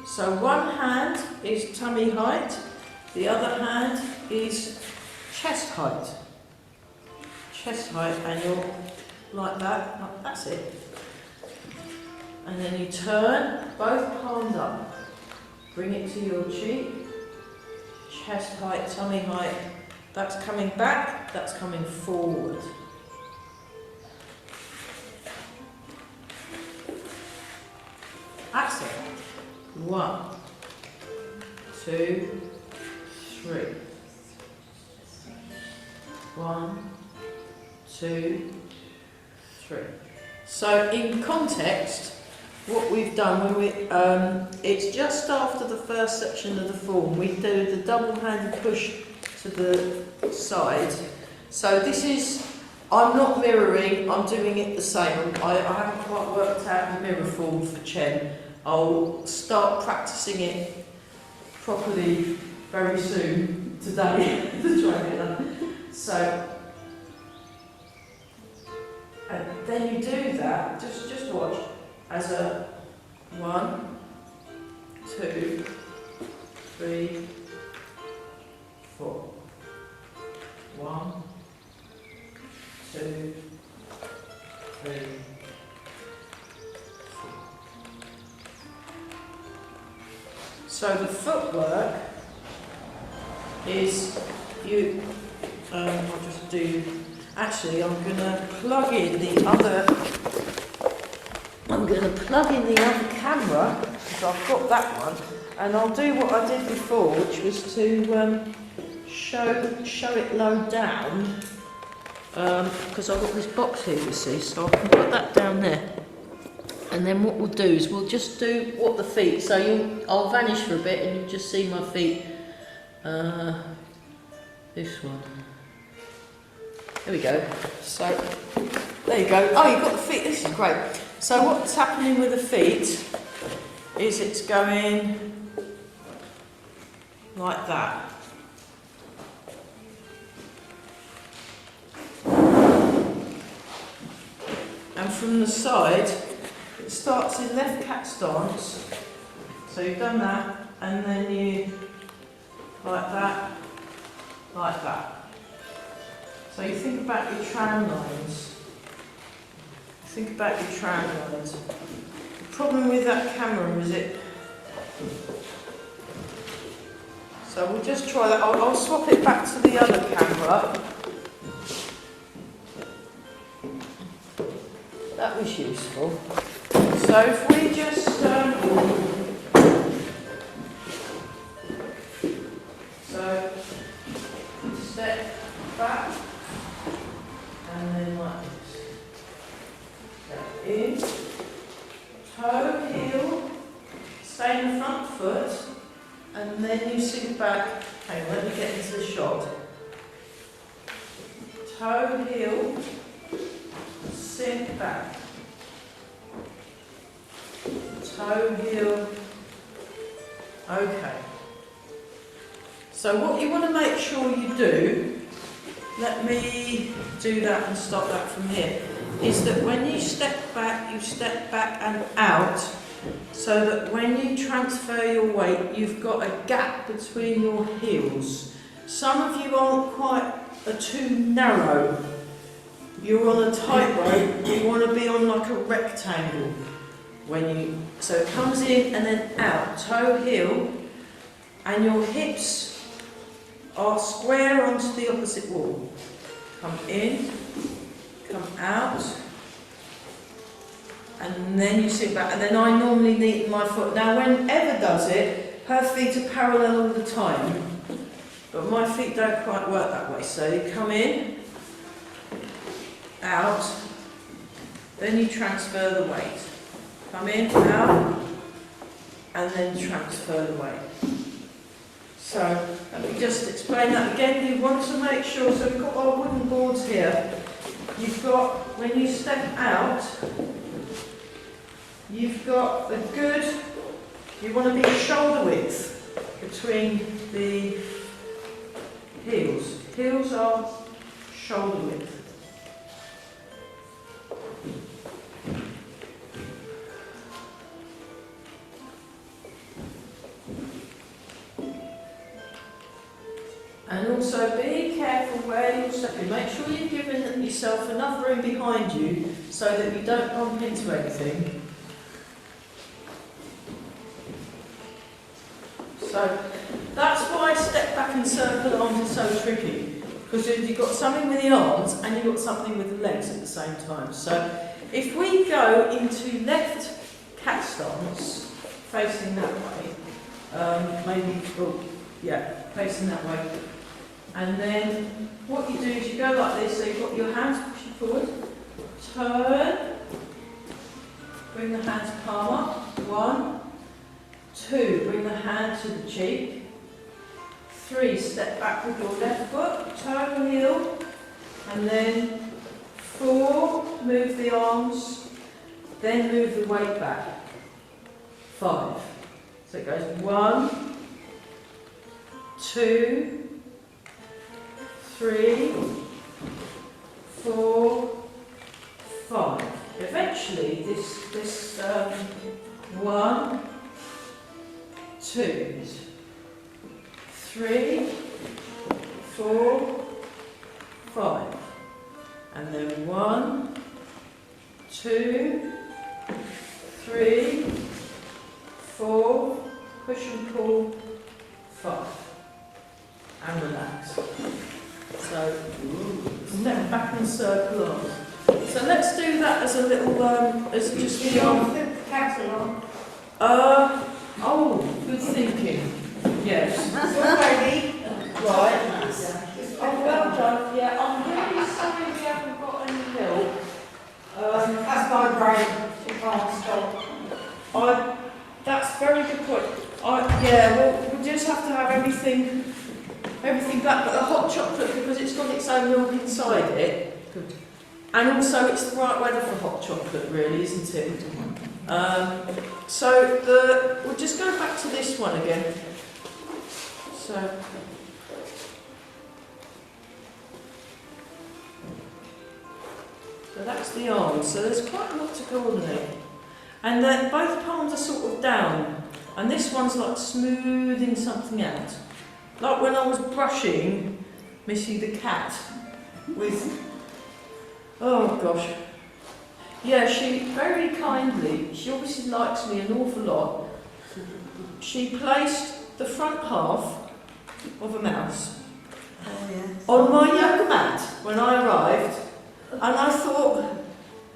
B: So one hand is tummy height, the other hand is chest height. And you're like that, that's it. And then you turn both palms up, bring it to your cheek, chest height, tummy height. That's coming back, that's coming forward. That's it. 1, 2, 3. 1, 2, 3. So in context, what we've done when it's just after the first section of the form, we do the double-handed push to the side. So this is, I'm not mirroring, I'm doing it the same. I haven't quite worked out the mirror form for Chen. I'll start practicing it properly very soon today to try and get that. So, and then you do that, just watch, as a 1, 2, 3, 4. 1, 2, 3, So the footwork is you. I'll just do. Actually, I'm going to plug in the other. I'm going to plug in the other camera because I've got that one, and I'll do what I did before, which was to show it low down. Because I've got this box here, you see, so I can put that down there. And then what we'll do is we'll just do what the feet. So I'll vanish for a bit, and you'll just see my feet. This one. There we go. So there you go. Oh, you've got the feet. This is great. So what's happening with the feet is it's going like that. And from the side, it starts in left cat stance. So you've done that, and then you like that, like that. So you think about your tram lines. Think about your tram lines. The problem with that camera is it. So we'll just try that. I'll swap it back to the other camera. That was useful. So if we just so step back and then like this. Step in, toe, heel, stay in the front foot, and then you sink back. Hang on, let me get into the shot. Toe, heel, sink back. Toe, heel. Okay. So what you want to make sure you do, let me do that and stop that from here, is that when you step back and out, so that when you transfer your weight, you've got a gap between your heels. Some of you are too narrow. You're on a tightrope, you want to be on like a rectangle. So it comes in and then out, toe, heel, and your hips are square onto the opposite wall. Come in, come out, and then you sit back. And then I normally neaten my foot. Now when Eva does it, her feet are parallel all the time, but my feet don't quite work that way. So you come in, out, then you transfer the weight. Come in, out, and then transfer the weight. So let me just explain that again. You want to make sure, so we've got our wooden boards here. You've got, when you step out, you've got a good, you want to be shoulder width between the heels. Heels are shoulder width. And also be careful where you're stepping. Make sure you've given yourself enough room behind you so that you don't bump into anything. So that's why step back and circle arms is so tricky. Because you've got something with the arms and you've got something with the legs at the same time. So if we go into left cat stance, facing that way, facing that way. And then what you do is you go like this, so you've got your hands pushing forward, turn, bring the hands palm up, 1, 2, bring the hand to the cheek, 3, step back with your left foot, toe, heel, and then 4, move the arms, then move the weight back, 5. So it goes 1, 2, 3, 4, 5. Eventually, this 1, 2, 3, 4, 5, and then 1, 2, 3, 4. push and pull, 5, and relax. So, step back and circle on. So let's do that as a little, as just
C: You
B: the
C: don't flip the catalogue.
B: Oh, good thinking. Yes.
C: Good baby.
B: Right. Oh, well done. Yeah, I'm really sorry we haven't got any milk.
C: That's my brain. You can't stop.
B: That's very good point. Yeah, we'll just have to have everything black, but the hot chocolate, because it's got its own milk inside it. And also it's the right weather for hot chocolate, really, isn't it? We'll just go back to this one again. So that's the arms. So there's quite a lot to go on there. And then both palms are sort of down. And this one's like smoothing something out. Like when I was brushing Missy the cat with, oh gosh. Yeah, she very kindly, she obviously likes me an awful lot. She placed the front half of a mouse on my yoga mat when I arrived. And I thought,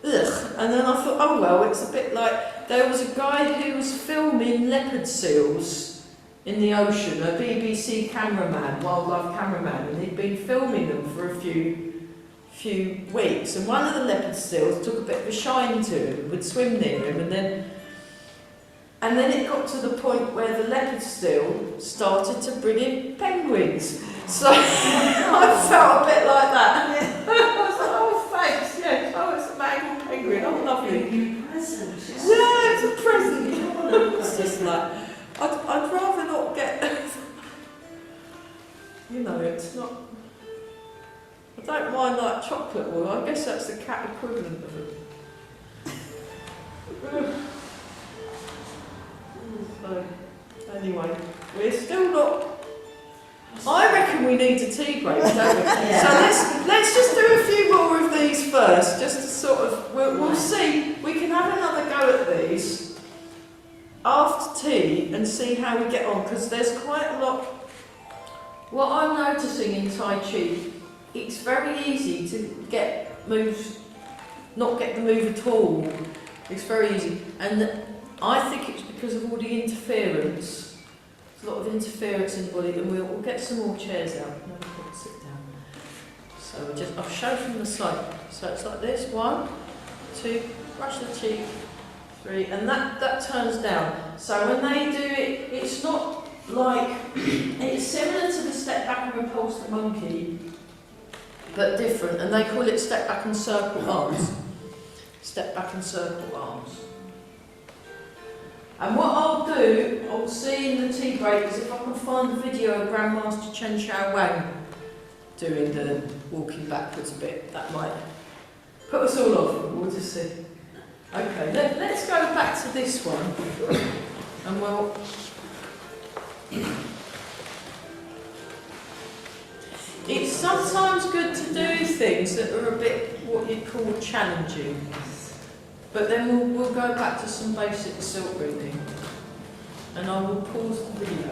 B: ugh. And then I thought, oh well, it's a bit like, there was a guy who was filming leopard seals in the ocean, a BBC cameraman, wildlife cameraman, and he'd been filming them for a few weeks. And one of the leopard seals took a bit of a shine to him, would swim near him, and then it got to the point where the leopard seal started to bring in penguins. So I felt a bit like that. I was like, oh thanks, yes, oh it's a mangled penguin, oh lovely. Yeah, it's a present. It's just like, I'd rather not get, you know, it's not, I don't mind like chocolate oil, I guess that's the cat equivalent of it. So, anyway, we're still not, I reckon we need a tea break, don't we?
E: Yeah.
B: So let's just do a few more of these first, just to sort of, we'll see, we can have another go at these after tea and see how we get on, because there's quite a lot. What I'm noticing in Tai Chi, it's very easy to get moves, not get the move at all. It's very easy, and I think it's because of all the interference. There's a lot of interference in the body, and we'll get some more chairs out. No, sit down. So I'll show from the side. So it's like this: 1, 2, brush the cheek. 3, and that turns down. So when they do it, it's not like, it's similar to the step back and repulse the monkey, but different, and they call it step back and circle arms. Step back and circle arms. And what I'll see in the tea break is if I can find the video of Grandmaster Chen Shao Wang doing the walking backwards bit. That might put us all off, we'll just see. Okay, let's go back to this one, and it's sometimes good to do things that are a bit what you'd call challenging, but then we'll go back to some basic silk reading, and I will pause the video.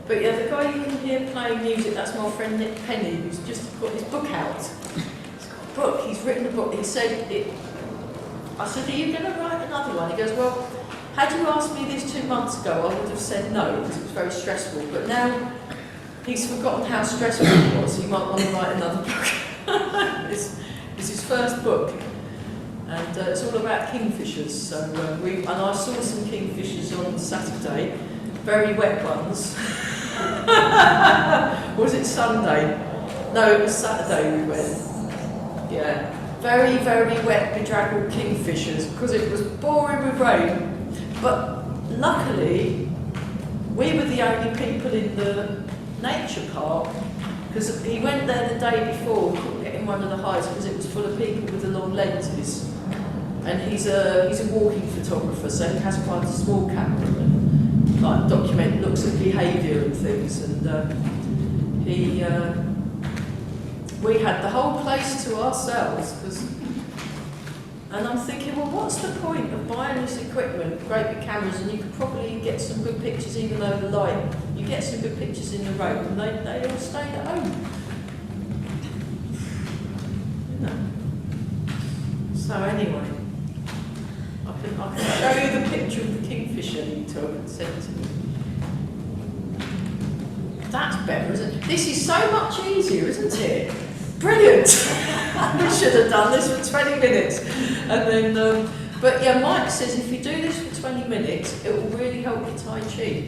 B: But yeah, the guy you can hear playing music, that's my friend Nick Penny, who's just got his book out. He's got a book, he's written a book, he said it. I said, are you going to write another one? He goes, well, had you asked me this 2 months ago, I would have said no, because it was very stressful. But now he's forgotten how stressful it was, he might want to write another book. It's his first book, and it's all about kingfishers. So and I saw some kingfishers on Saturday, very wet ones. Or was it Sunday? No, it was Saturday we went. Yeah. Very, very wet, bedraggled kingfishers, because it was pouring with rain. But luckily, we were the only people in the nature park, because he went there the day before, couldn't get in one of the hides because it was full of people with the long lenses. And he's a walking photographer, so he has quite a small camera and like looks at behaviour and things. And we had the whole place to ourselves, because And I'm thinking, well, what's the point of buying this equipment, great big cameras, and you could probably get some good pictures even though the light, you get some good pictures in the road, and they all stayed at home. You know. So anyway, I can show you the picture of the kingfisher you took and sent to me. That's better, isn't it? This is so much easier, isn't it? Brilliant! We should have done this for 20 minutes. And then, but yeah, Mike says if you do this for 20 minutes, it will really help your Tai Chi.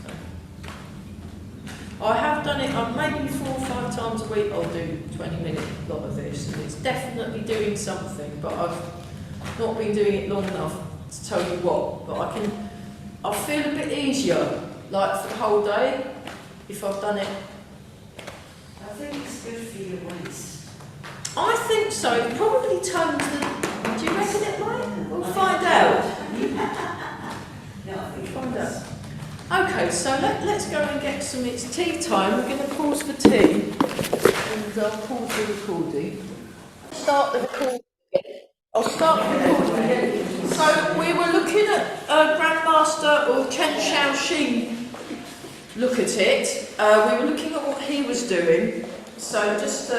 B: So, I have done it, maybe 4 or 5 times a week I'll do 20-minute lot of this. And it's definitely doing something, but I've not been doing it long enough to tell you what. But I feel a bit easier, like for the whole day, if I've done it.
C: I think it's good for your waist.
B: I think so. It probably tones the... Do you reckon it might? We'll find out.
C: No, I think
B: Find out. Okay, so let's go and get some... It's tea time. We're going to pause for tea. And I'll pause the recording. Start the recording again. I'll start the recording again. So we were looking at Grandmaster or Chen Xiaoxing. Look at it. We were looking at what he was doing. So just...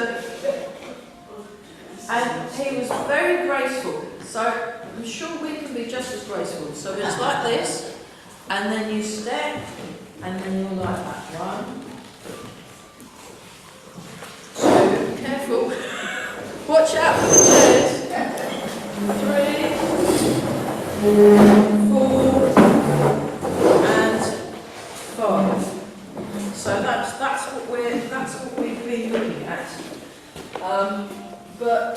B: and he was very graceful. So I'm sure we can be just as graceful. So it's like this, and then you step, and then you're like that. 1, 2, careful. Watch out for the chairs. 3, 4, and 5. So that's what we've been looking at. But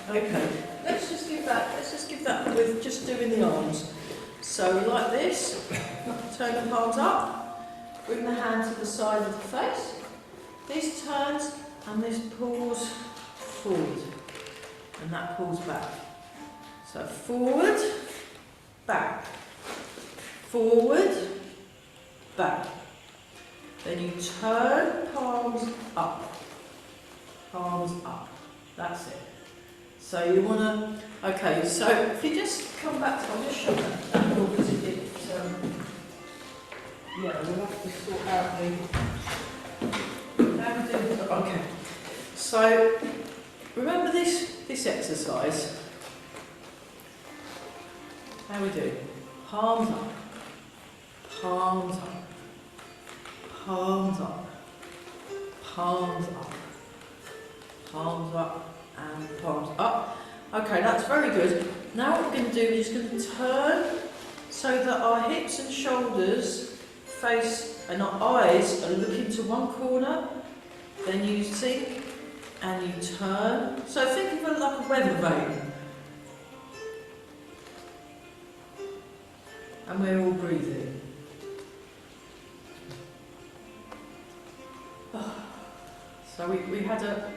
B: okay, let's just give that with just doing the arms. So like this, turn the palms up, bring the hand to the side of the face. This turns and this pulls forward, and that pulls back. So forward, back, forward, back. Then you turn, palms up. Palms up. That's it. So you want to... Okay, so if you just come back to... I'll just show that angle because it... yeah, we'll have to sort out the... Okay. So, remember this exercise? How we do? Palms up. Palms up. Palms up, palms up, palms up, and palms up. Okay, that's very good. Now what we're going to do is just going to turn so that our hips and shoulders face and our eyes are looking to one corner. Then you sink and you turn. So think of it like a weather vane. And we're all breathing. So we had a...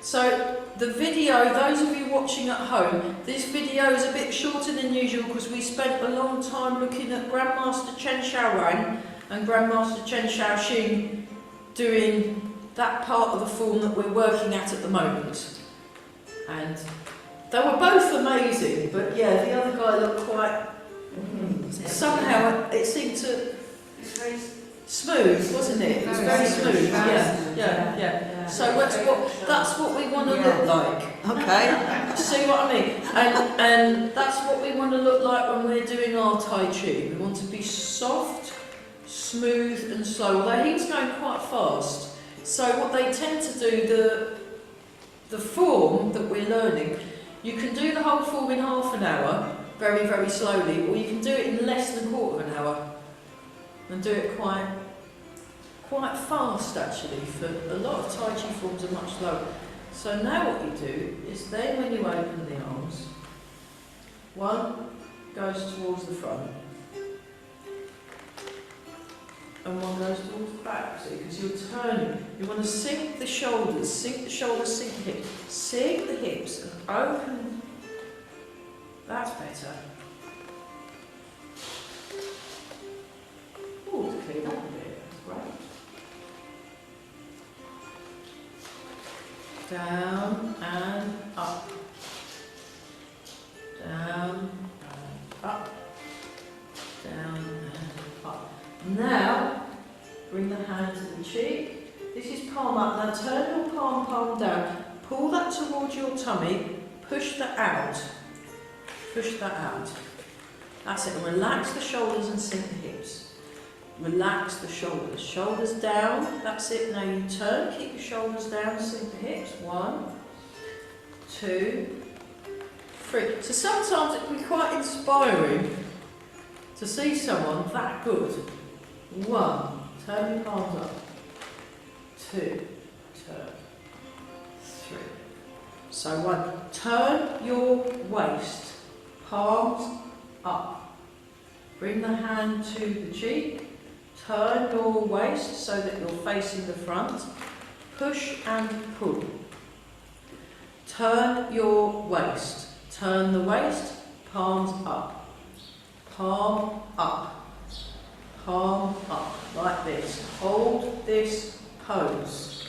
B: So the video, those of you watching at home, this video is a bit shorter than usual because we spent a long time looking at Grandmaster Chen Xiaowang and Grandmaster Chen Xiaoxing doing that part of the form that we're working at the moment. And they were both amazing, but yeah, the other guy looked quite... somehow it seemed to...
C: it's very
B: smooth, wasn't it? It was very smooth. Yeah. So that's what we want to look like. Okay. See what I mean? And that's what we want to look like when we're doing our Tai Chi. We want to be soft, smooth, and slow. Although he was going quite fast. So what they tend to do, the form that we're learning, you can do the whole form in half an hour, very, very slowly, or you can do it in less than a quarter of an hour. And do it quite fast actually, for a lot of Tai Chi forms are much slower. So now what you do is then when you open the arms, one goes towards the front and one goes towards the back, see, because you're turning. You want to sink the shoulders, sink the hips, sink the hips and open. That's better. Oh, it's cleared up a bit, that's great. down and up, down and up, down and up. Now, bring the hand to the cheek. This is palm up. Now turn your palm down. Pull that towards your tummy. Push that out. Push that out. That's it. And relax the shoulders and sink the hips. Relax the shoulders. Shoulders down. That's it. Now you turn. Keep your shoulders down. Sink the hips. 1, 2, 3. So sometimes it can be quite inspiring to see someone that good. 1. Turn your palms up. 2. Turn. 3. So 1. Turn your waist. Palms up. Bring the hand to the cheek. Turn your waist so that you're facing the front. Push and pull. Turn your waist. Turn the waist. Palms up. Palm up. Palm up. Like this. Hold this pose.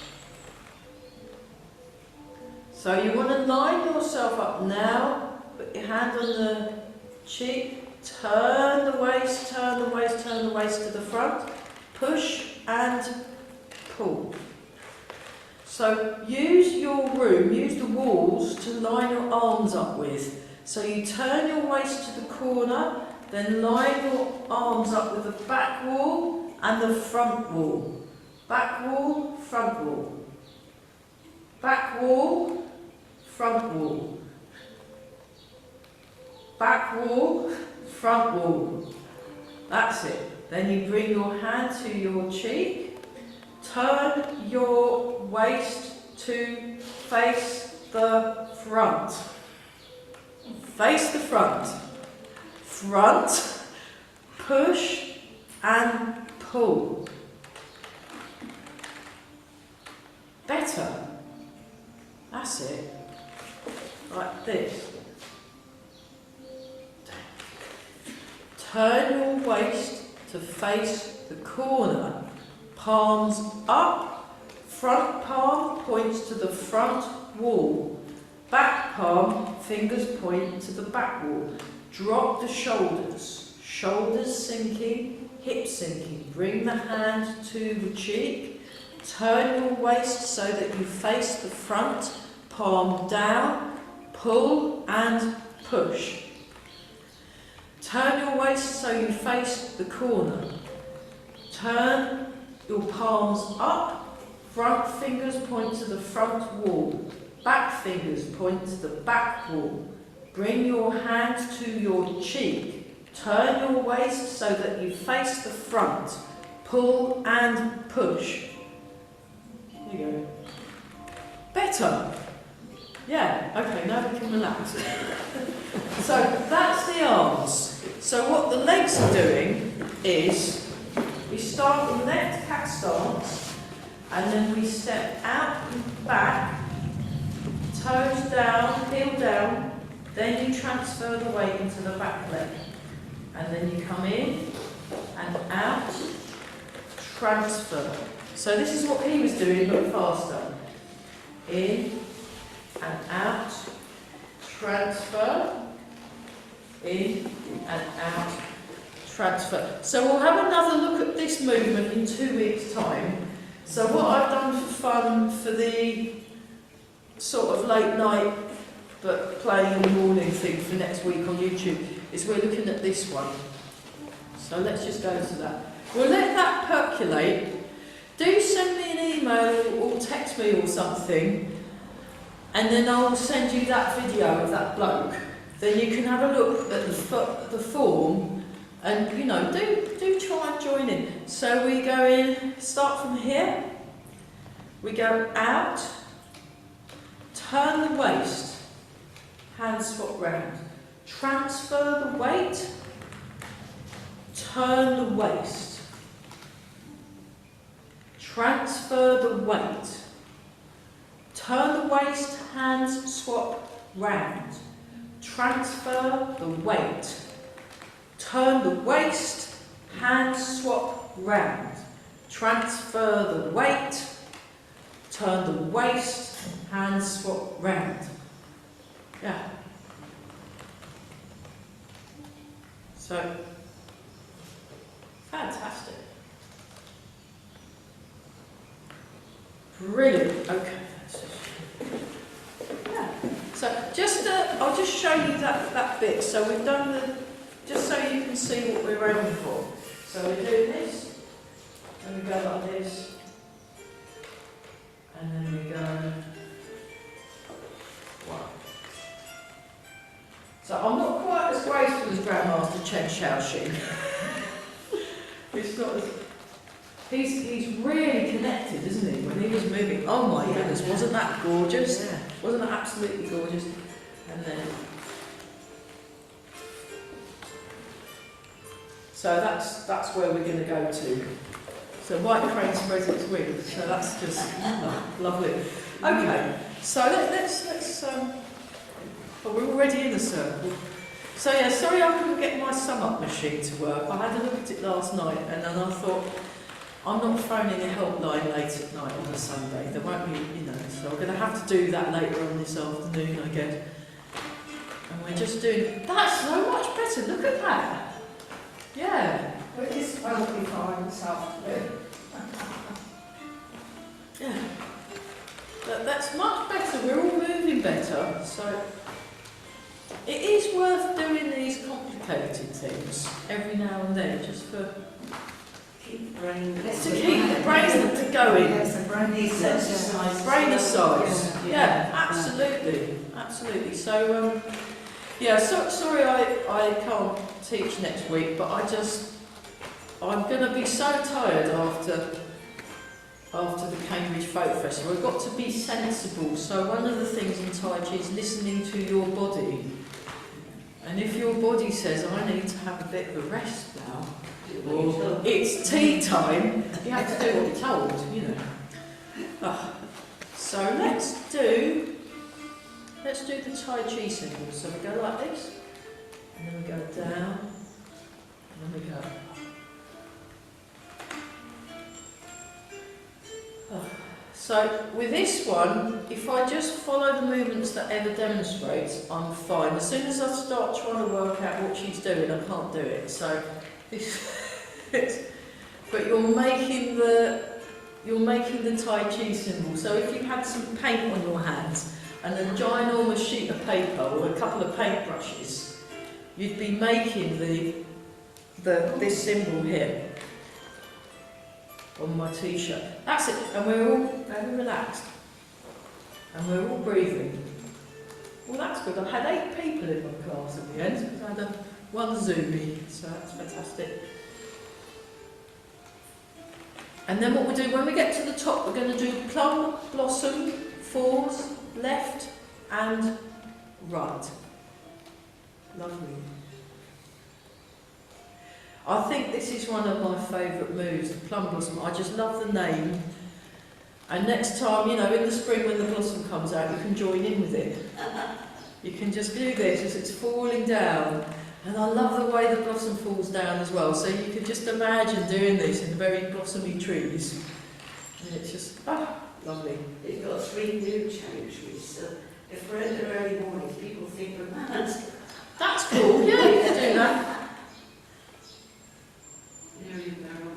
B: So you want to line yourself up now. Put your hand on the cheek. Turn the waist, turn the waist, turn the waist to the front. Push and pull. So use your room, use the walls to line your arms up with. So you turn your waist to the corner, then line your arms up with the back wall and the front wall. Back wall, front wall. Back wall, front wall. Back wall, front wall. That's it. Then you bring your hand to your cheek. Turn your waist to face the front. Face the front. Front, push and pull. Better. That's it. Like this. Turn your waist to face the corner. Palms up. Front palm points to the front wall. Back palm, fingers point to the back wall. Drop the shoulders. Shoulders sinking, hips sinking. Bring the hand to the cheek. Turn your waist so that you face the front. Palm down. Pull and push. Turn your waist so you face the corner. Turn your palms up. Front fingers point to the front wall. Back fingers point to the back wall. Bring your hand to your cheek. Turn your waist so that you face the front. Pull and push. There you go. Better. Yeah, okay, now we can relax. So that's the arms. So what the legs are doing is we start in left cat stance and then we step out and back, toes down, heel down, then you transfer the weight into the back leg. And then you come in and out, transfer. So this is what he was doing, but faster. In and out, transfer, in and out, transfer. So we'll have another look at this movement in 2 weeks' time. So what I've done for fun for the sort of late night but playing in the morning thing for next week on YouTube is we're looking at this one. So let's just go to that. We'll let that percolate. Do send me an email or text me or something, and then I'll send you that video of that bloke. Then you can have a look at the form, and you know, do try and join in. So we go in, start from here. We go out, turn the waist, hands swap round, transfer the weight, turn the waist, transfer the weight, turn the waist, hands swap round, transfer the weight, turn the waist, hands swap round, transfer the weight, turn the waist, hands swap round. Yeah. So, fantastic. Brilliant. Okay. Yeah. So just, I'll just show you that bit. So we've done the, just so you can see what we're aiming for. So we do this, and we go like this, and then we go one. So I'm not quite as graceful as Grandmaster Chen Xiaoxing. It's not as... He's really connected, isn't he, when he was moving. Oh my goodness, wasn't that gorgeous?
A: Yeah.
B: Wasn't that absolutely gorgeous? And then... So that's where we're going to go to. So white crane spreads its wings, so that's just lovely. Okay, so let's well, we're already in the circle. So yeah, sorry I couldn't get my sum up machine to work. I had a look at it last night and then I thought, I'm not phoning a helpline late at night on a Sunday. There won't be, so I'm going to have to do that later on this afternoon, I guess. And we're just doing, that's so much better, look at that. Yeah.
C: But it is 12:45 this afternoon.
B: Yeah. That's much better, we're all moving better, so it is worth doing these complicated things every now and then, just for
F: Keep brain.
B: to keep the brain going.
A: Yes, the brain needs exercise.
B: Brain exercise.
A: Yeah.
B: Yeah, absolutely, absolutely. So, sorry I can't teach next week, but I'm going to be so tired after the Cambridge Folk Festival. We've got to be sensible. So one of the things in Tai Chi is listening to your body. And if your body says, I need to have a bit of a rest now, or it's tea time, you have to do what you're told, So let's do the Tai Chi symbol. So we go like this, and then we go down, and then we go. So with this one, if I just follow the movements that Eva demonstrates, I'm fine. As soon as I start trying to work out what she's doing, I can't do it. So this, but you're making the Tai Chi symbol. So if you had some paint on your hands and a ginormous sheet of paper or a couple of paintbrushes, you'd be making this symbol here on my t-shirt. That's it, and we're all very relaxed. And we're all breathing. Well, that's good. I had 8 people in my class at the end, because I had one Zoomie, so that's fantastic. And then what we do, when we get to the top, we're going to do plum, blossom, fours, left and right. Lovely. I think this is one of my favourite moves, the plum blossom. I just love the name. And next time, in the spring when the blossom comes out, you can join in with it. You can just do this as it's falling down. And I love the way the blossom falls down as well. So you can just imagine doing this in very blossomy trees. And it's just, lovely.
F: They've got 3 new cherry trees, so if we're in the early mornings, people think we're mad.
B: That's cool, yeah, you can do that.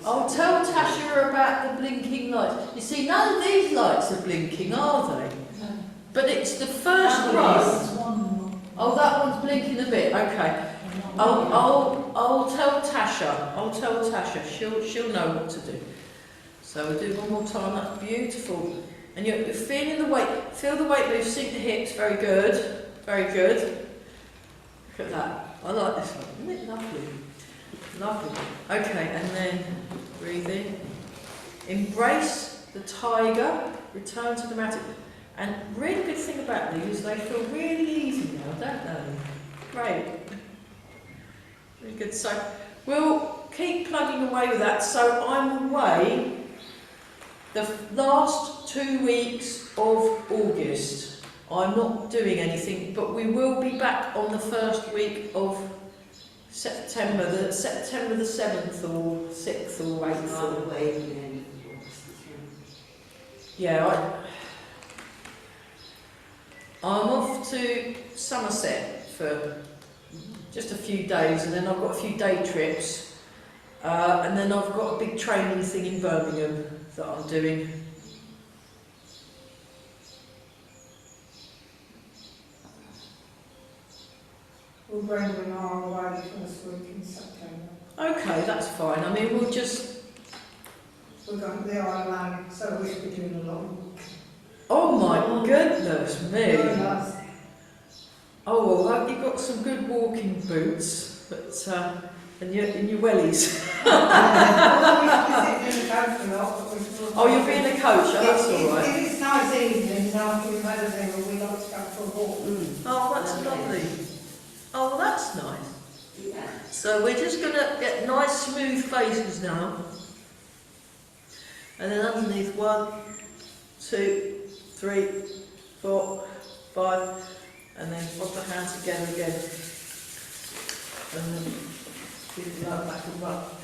B: I'll tell Tasha about the blinking lights. You see, none of these lights are blinking, are they?
A: No.
B: But it's the first row. Oh, that one's blinking a bit. Okay. I'll tell Tasha. She'll know what to do. So we'll do one more time. That's beautiful. And you're feeling the weight. Feel the weight move. Sink the hips. Very good. Very good. Look at that. I like this one. Isn't it lovely? Lovely. Okay, and then breathe in. Embrace the tiger. Return to the mat. And really good thing about these, they feel really easy now, don't they? Great. Really good. So we'll keep plugging away with that. So I'm away the last 2 weeks of August. I'm not doing anything, but we will be back on the first week of September the 7th or 6th or 8th.
F: Rather way at the end of August.
B: Yeah, I'm off to Somerset for just a few days, and then I've got a few day trips, and then I've got a big training thing in Birmingham that I'm doing.
C: We'll bring them all away first week in September.
B: Okay, that's fine. I mean, we'll just...
C: We're going to the island, so we should be doing a lot of walking.
B: Oh my goodness me!
C: Very nice.
B: Oh, well, I hope you've got some good walking boots, but, and your wellies. Oh, you'll be in a coach, oh, that's all right.
C: If it's nice evening, after we've had a dinner, we like to go for a walk.
B: Oh, that's lovely. Oh, that's nice.
F: Yeah.
B: So we're just going to get nice smooth faces now. And then underneath 1, 2, 3, 4, 5, and then put the hands together again. And then keep it like back and up.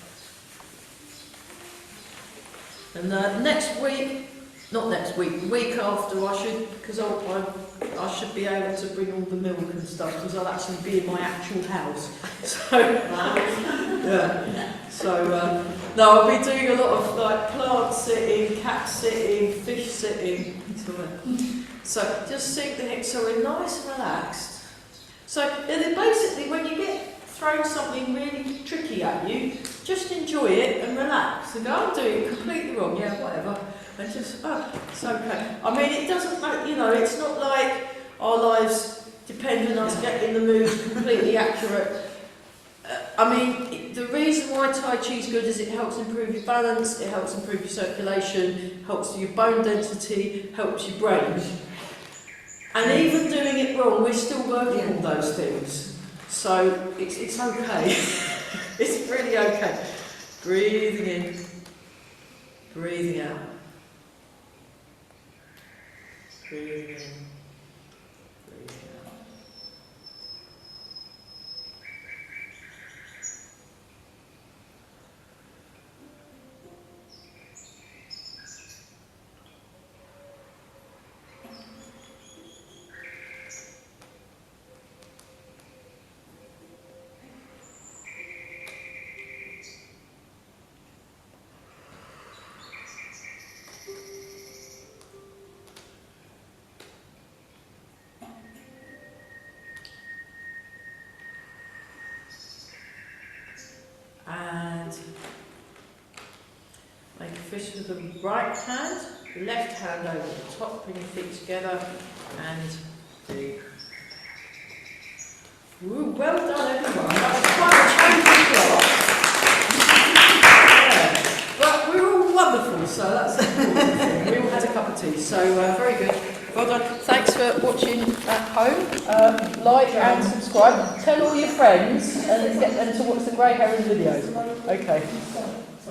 B: And next week, not next week, the week after I should, because I should be able to bring all the milk and stuff, because I'll actually be in my actual house. So, yeah. So, no, I'll be doing a lot of like plant sitting, cat sitting, fish sitting. So just sink the hips so we're nice and relaxed. So then basically when you get thrown something really tricky at you, just enjoy it and relax. And go, I'm doing it completely wrong, yeah, whatever. And just, it's okay. I mean, it doesn't matter, you know, it's not like our lives depend on us getting the moves completely accurate. I mean, the reason why Tai Chi is good is it helps improve your balance, it helps improve your circulation, helps your bone density, helps your brain. And even doing it wrong, we're still working on those things. So it's okay. It's really okay. Breathing in, breathing out. Breathing in, breathing out. And make a fist with the right hand, left hand over the top, bring your feet together, and do. Ooh, well done everyone. That was quite a challenging class. Yeah. But we're all wonderful, so that's the important thing. We all had a cup of tea, so very good. Well done. Thanks for watching at home. Like and subscribe. Tell all your friends and get them to watch the Grey Herring videos. Okay.